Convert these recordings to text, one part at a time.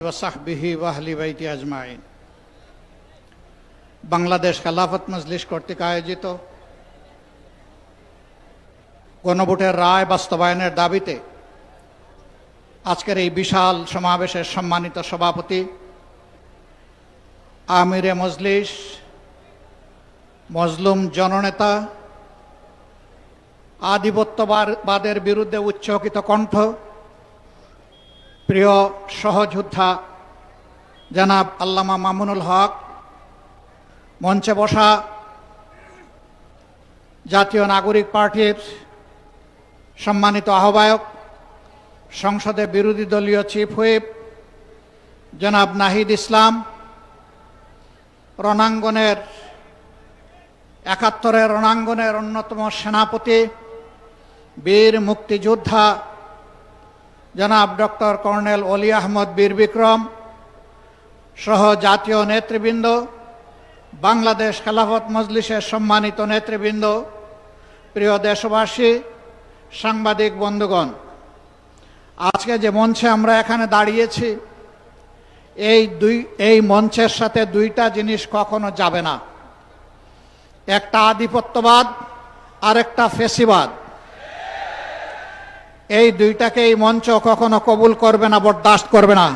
ওয়াসাহবিহি ওয়াহলি বাইতি আজমাইন। বাংলাদেশ খেলাফত মজলিস কর্তৃক আয়োজিত গণভোটের রায় বাস্তবায়নের দাবিতে আজকের এই বিশাল সমাবেশের সম্মানিত সভাপতি, আমিরে মজলিস, মজলুম জননেতা, আধিপত্যবাদের বিরুদ্ধে উচ্চকিত কণ্ঠ, প্রিয় সহযোদ্ধা জনাব আল্লামা মামুনুল হক, মঞ্চে বসা জাতীয় নাগরিক পার্টির সম্মানিত আহ্বায়ক, সংসদে বিরোধী দলীয় চিফ হুইপ জনাব নাহিদ ইসলাম, রণাঙ্গনের ৭১-এর রণাঙ্গনের অন্যতম সেনাপতি, বীর মুক্তিযোদ্ধা জনাব ডক্টর কর্নেল অলি আহমদ বীর বিক্রম সহ জাতীয় নেতৃবৃন্দ, বাংলাদেশ খেলাফত মজলিসের সম্মানিত নেতৃবৃন্দ, প্রিয় দেশবাসী, সাংবাদিক বন্ধুগণ, আজকে যে মঞ্চে আমরা এখানে দাঁড়িয়েছি, এই মঞ্চের সাথে দুইটা জিনিস কখনো যাবে না। একটা আধিপত্যবাদ আর একটা ফেসিবাদ। এই দুইটাকে এই মঞ্চ কখনো কবুল করবে না, বরদাস্ত করবে না।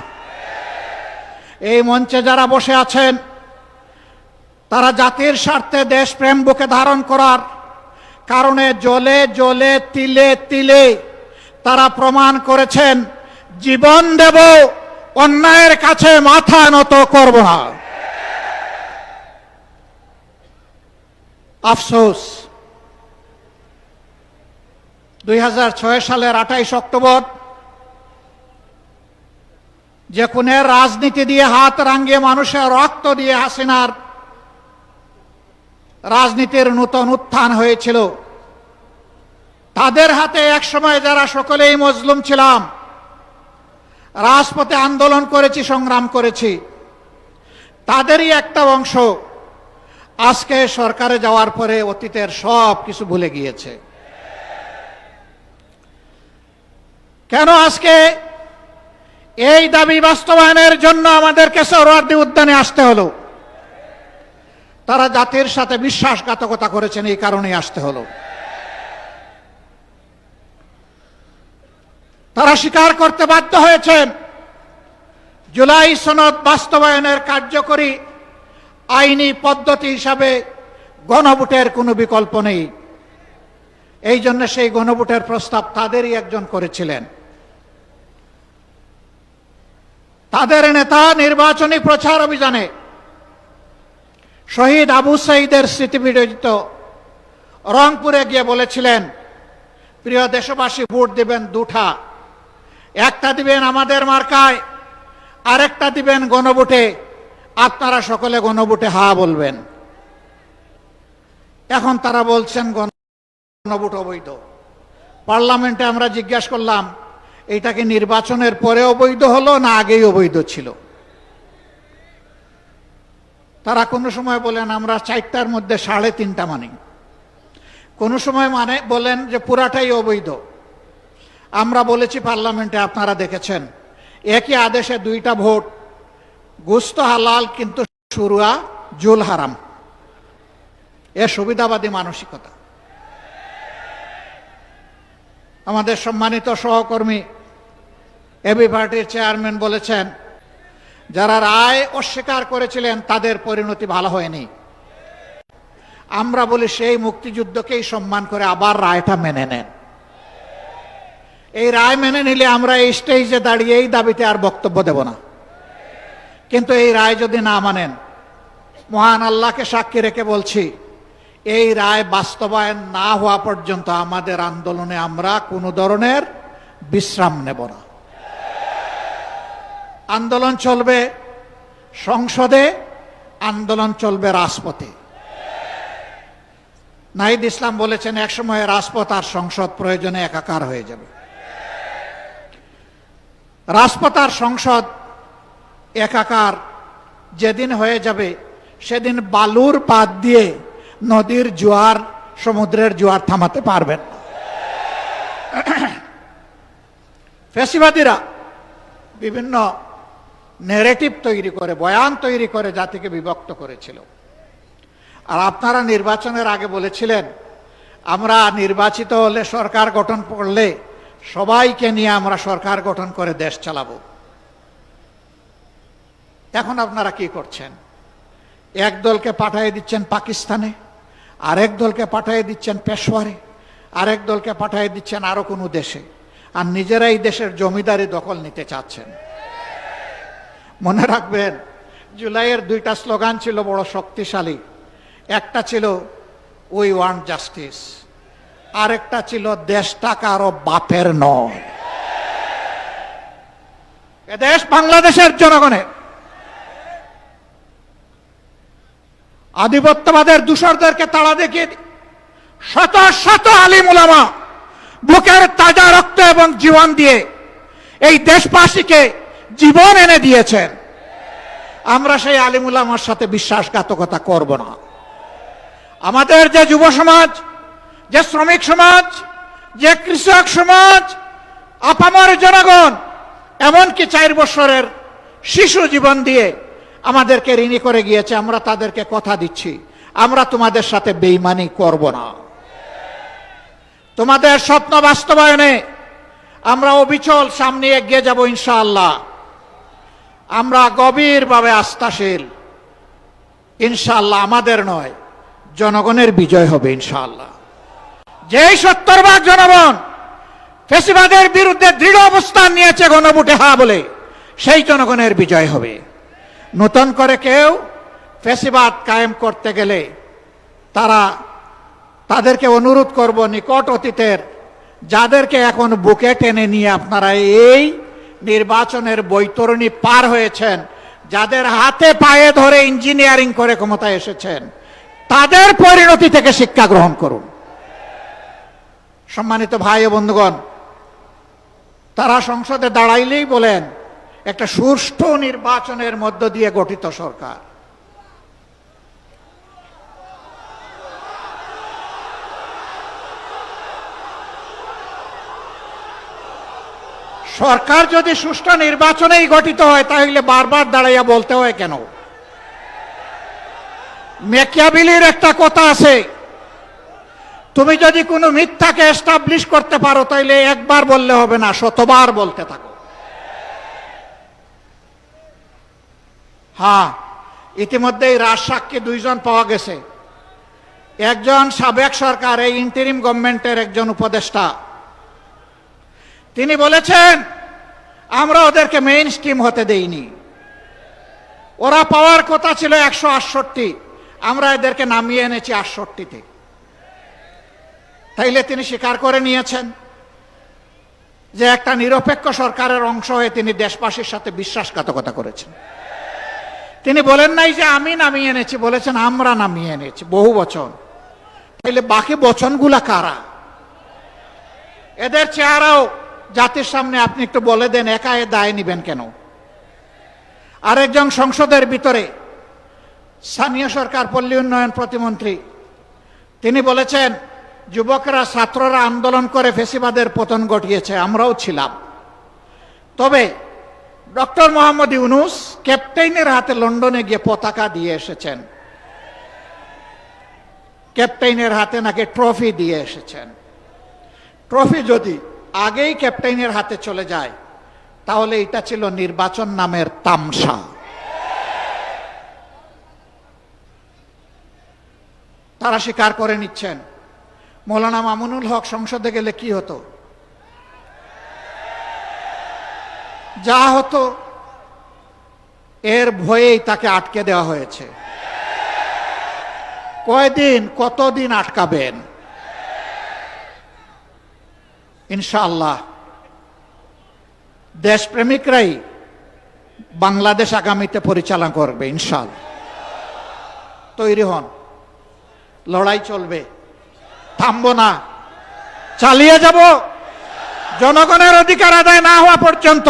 এই মঞ্চে যারা বসে আছেন তারা জাতির স্বার্থে দেশপ্রেম বুকে ধারণ করার কারণে জ্বলে জ্বলে তিলে তিলে তারা প্রমাণ করেছেন, জীবন দেব, অন্যায়ের কাছে মাথা নত করব না। আফসোস, ২০০৬ সালের ২৮ অক্টোবর যে খুনের রাজনীতি দিয়ে হাত রাঙিয়ে মানুষের রক্ত দিয়ে হাসিনার রাজনীতির নূতন উত্থান হয়েছিল, তাদের হাতে একসময় যারা সকলেই মজলুম ছিলাম, রাজপথে আন্দোলন করেছি, সংগ্রাম করেছি, তাদেরই একটা অংশ আজকে সরকারে যাওয়ার পরে অতীতের সব কিছু ভুলে গিয়েছে। কেন আজকে এই দাবি বাস্তবায়নের জন্য আমাদেরকে সোহরাওয়ার্দী উদ্যানে আসতে হলো? তারা জাতির সাথে বিশ্বাসঘাতকতা করেছেন, এই কারণেই আসতে হলো। তারা স্বীকার করতে বাধ্য হয়েছেন জুলাই সনদ বাস্তবায়নের কার্যকরী আইনি পদ্ধতি হিসাবে গণভোটের কোনো বিকল্প নেই। এই জন্য সেই গণভোটের প্রস্তাব তাদেরই একজন করেছিলেন। তাদের নেতা নির্বাচনী প্রচার অভিযানে শহীদ আবু সাঈদের স্মৃতিবিজড়িত রংপুরে গিয়ে বলেছিলেন, প্রিয় দেশবাসী, ভোট দিবেন দুটা, একটা দিবেন আমাদের মার্কায়, আরেকটা দিবেন গণভোটে। আপনারা সকলে গণভোটে হা বলবেন। এখন তারা বলছেন গণভোট অবৈধ। পার্লামেন্টে আমরা জিজ্ঞাসা করলাম, এটা কি নির্বাচনের পরে অবৈধ হলো না আগেই অবৈধ ছিল? তারা কোনো সময় বলেন আমরা 4টার মধ্যে 3.5টা মানি, কোনো সময় বলেন যে পুরাটাই অবৈধ। আমরা বলেছি পার্লামেন্টে, আপনারা দেখেছেন, একই আদেশে 2টা ভোট, গোশত হালাল কিন্তু শুরুয়া জুল হারাম। এ সুবিধাবাদী মানসিকতা। আমাদের সম্মানিত সহকর্মী এবি পার্টির চেয়ারম্যান বলেছেন, যারা রায় অস্বীকার করেছিলেন তাদের পরিণতি ভালো হয়নি। আমরা বলি সেই মুক্তিযুদ্ধকেই সম্মান করে আবার রায়টা মেনে নেন। এই রায় মেনে নিলে আমরা এই স্টেজে দাঁড়িয়ে এই দাবিতে আর বক্তব্য দেব না। কিন্তু এই রায় যদি না মানেন, মহান আল্লাহকে সাক্ষী রেখে বলছি, এই রায় বাস্তবায়ন না হওয়া পর্যন্ত আমাদের আন্দোলনে আমরা কোনো ধরনের বিশ্রাম নেব না। আন্দোলন চলবে সংসদে, আন্দোলন চলবে রাজপথে। নাহিদ ইসলাম বলেছেন, একসময় রাজপথ আর সংসদ প্রয়োজনে একাকার হয়ে যাবে। রাজপথ আর সংসদ একাকার যেদিন হয়ে যাবে, সেদিন বালুর পাত দিয়ে নদীর জোয়ার, সমুদ্রের জোয়ার থামাতে পারবেন না। ফ্যাসিবাদীরা বিভিন্ন নেরেটিভ তৈরি করে, বয়ান তৈরি করে জাতিকে বিভক্ত করেছিল। আর আপনারা নির্বাচনের আগে বলেছিলেন আমরা নির্বাচিত হলে, সরকার গঠন করলে সবাইকে নিয়ে আমরা সরকার গঠন করে দেশ চালাবো। এখন আপনারা কি করছেন? এক দলকে পাঠিয়ে দিচ্ছেন পাকিস্তানে, আরেক দলকে পাঠিয়ে দিচ্ছেন পেশোয়ারে, আরেক দলকে পাঠিয়ে দিচ্ছেন আরো কোনো দেশে, আর নিজেরাই দেশের জমিদারি দখল নিতে চাচ্ছেন। মনে রাখবেন, জুলাইয়ের দুইটা স্লোগান ছিল বড় শক্তিশালী। একটা ছিল উই ওয়ান্ট জাস্টিস, আরেকটা ছিল দেশটা কারো বাপের নয়, এদেশ বাংলাদেশের জনগণের। আধিপত্যবাদের দূষরদেরকে তাড়া দেখিয়ে শত শত আলিম উলামা বুকের তাজা রক্ত এবং জীবন দিয়ে এই দেশবাসীকে জীবন এনে দিয়েছেন। আমরা সেই আলিম উলামার সাথে বিশ্বাসঘাতকতা করব না। আমাদের যে যুব সমাজ, যে শ্রমিক সমাজ, যে কৃষক সমাজ, আপামর জনগণ, এমনকি 4 বছরের শিশু জীবন দিয়ে আমাদেরকে ঋণী করে গিয়েছে, আমরা তাদেরকে কথা দিচ্ছি আমরা তোমাদের সাথে বেঈমানি করব না। তোমাদের স্বপ্ন বাস্তবায়নে আমরা অবিচল সামনে এগিয়ে যাব ইনশাআল্লাহ। আমরা গভীরভাবে আস্থাশীল, ইনশাআল্লাহ আমাদের নয় জনগণের বিজয় হবে ইনশাআল্লাহ। যেই 70% জনগণ ফ্যাসিবাদের বিরুদ্ধে দৃঢ় অবস্থান নিয়েছে গণভোটে হ্যাঁ বলে, সেই জনগণের বিজয় হবে। নতুন করে কেউ ফ্যাসিবাদ কায়েম করতে গেলে তাদেরকে অনুরোধ করব, নিকট অতীতের যাদেরকে এখন বুকে টেনে নিয়ে আপনারা এই নির্বাচনের বৈতরণী পার হয়েছেন, যাদের হাতে পায়ে ধরে ইঞ্জিনিয়ারিং করে ক্ষমতায় এসেছেন, তাদের পরিণতি থেকে শিক্ষা গ্রহণ করুন। সম্মানিত ভাই ও বন্ধুগণ, তারা সংসদে দাঁড়াইলেই বলেন একটা সুষ্ঠু নির্বাচনের মধ্য দিয়ে গঠিত সরকার। সরকার যদি সুষ্ঠু নির্বাচনেই গঠিত হয় তাহলে বারবার দাঁড়াইয়া বলতে হয় কেন? ম্যাকিয়াভেলির একটা কথা আছে, তুমি যদি কোনো মিথ্যাকে এস্টাবলিশ করতে পারো তাহলে একবার বললে হবে না, শতবার বলতে থাকো। হ্যাঁ, ইতিমধ্যেই রাজসাক্ষী 2 জন পাওয়া গেছে। একজন সাবেক সরকার, এই ইন্টারিম গভর্নমেন্টের একজন উপদেষ্টা, তিনি বলেছেন আমরা ওদেরকে মেইন স্ট্রিম হতে দেইনি, ওরা পাওয়ার কথা ছিল 168, আমরা এদেরকে নামিয়ে এনেছি 68-তে। তাইলে তিনি স্বীকার করে নিয়েছেন যে একটা নিরপেক্ষ সরকারের অংশ হয়ে তিনি দেশবাসীর সাথে বিশ্বাসঘাতকতা করেছেন। তিনি বলেন নাই যে আমি নামিয়ে এনেছি, বলেছেন আমরা নামিয়ে এনেছি, বহু বচন। তাইলে বাকি বচনগুলা কারা? এদের চেহারাও জাতির সামনে আপনি একটু বলে দেন, একা এ দায় নিবেন কেন? আরেকজন সংসদের ভিতরে স্থানীয় সরকার পল্লী উন্নয়ন প্রতিমন্ত্রী, তিনি বলেছেন যুবকরা ছাত্ররা আন্দোলন করে ফ্যাসিবাদের পতন ঘটিয়েছে, আমরাও ছিলাম। তবে ডক্টর মোহাম্মদ ইউনূস ক্যাপ্টেইনের হাতে লন্ডনে গিয়ে পতাকা দিয়ে এসেছেন, ক্যাপ্টেইনের হাতে নাকি ট্রফি দিয়ে এসেছেন। ট্রফি যদি আগেই ক্যাপ্টেইনের হাতে চলে যায় তাহলে এটা ছিল নির্বাচন নামের তামসা। তারা স্বীকার করে নিচ্ছেন মৌলানা মামুনুল হক সংসদে গেলে কি হতো? যা হতো এর ভয়েই তাকে আটকে দেওয়া হয়েছে। কয়দিন, কতদিন আটকাবেন? ইনশাআল্লাহ দেশপ্রেমিকরাই বাংলাদেশ আগামীতে পরিচালনা করবে ইনশাআল্লাহ। তৈরি হন, লড়াই চলবে, থামবো না, চালিয়ে যাব। জনগণের অধিকার আদায় না হওয়া পর্যন্ত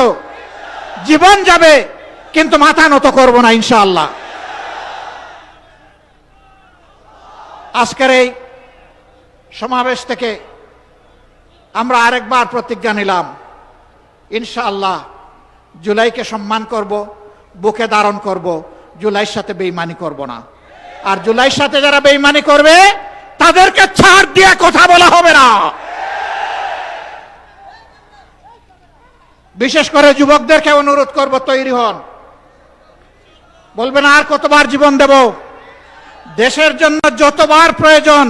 জীবন যাবে, কিন্তু মাথা নত করব না ইনশাআল্লাহ। আজকের এই সমাবেশ থেকে আমরা আরেকবার প্রতিজ্ঞা নিলাম, ইনশাআল্লাহ জুলাইকে সম্মান করব, বুকে ধারণ করব, জুলাইয়ের সাথে বেঈমানি করব না। আর জুলাইয়ের সাথে যারা বেঈমানি করবে তাদেরকে ছাড় দিয়ে কথা বলা হবে না। বিশেষ করে যুবকদেরকে অনুরোধ করব, তৈরি হন। বলবেন আর কতবার জীবন দেব? দেশের জন্য যতবার প্রয়োজন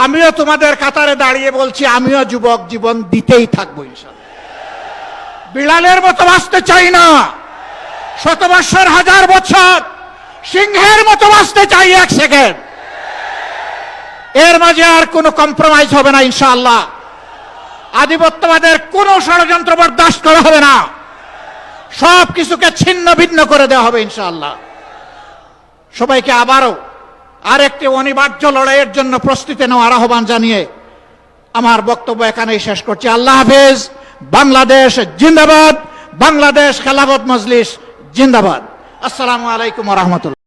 আমিও তোমাদের কাতারে দাঁড়িয়ে বলছি, আমিও যুবক, জীবন দিতেই থাকবো ইনশাআল্লাহ। বিড়ালের মতো বাঁচতে চাই না, 100 বৎসর 1000 বছর, সিংহের মতো বাঁচতে চাই 1 সেকেন্ড। এর মাঝে আর কোনো কম্প্রোমাইজ হবে না ইনশাআল্লাহ। আধিপত্যবাদের কোনো ষড়যন্ত্র বরদাস্ত করা হবে না, সব কিছুকে ছিন্ন ভিন্ন করে দেওয়া হবে ইনশাআল্লাহ। সবাইকে আবারও আরেকটি অনিবার্য লড়াইয়ের জন্য প্রস্তুতি নেওয়ার আহ্বান জানিয়ে আমার বক্তব্য এখানেই শেষ করছি। আল্লাহ হাফেজ। বাংলাদেশ জিন্দাবাদ। বাংলাদেশ খেলাফত মজলিস জিন্দাবাদ। আসসালামু আলাইকুম ওয়া রাহমাতুল্লাহ।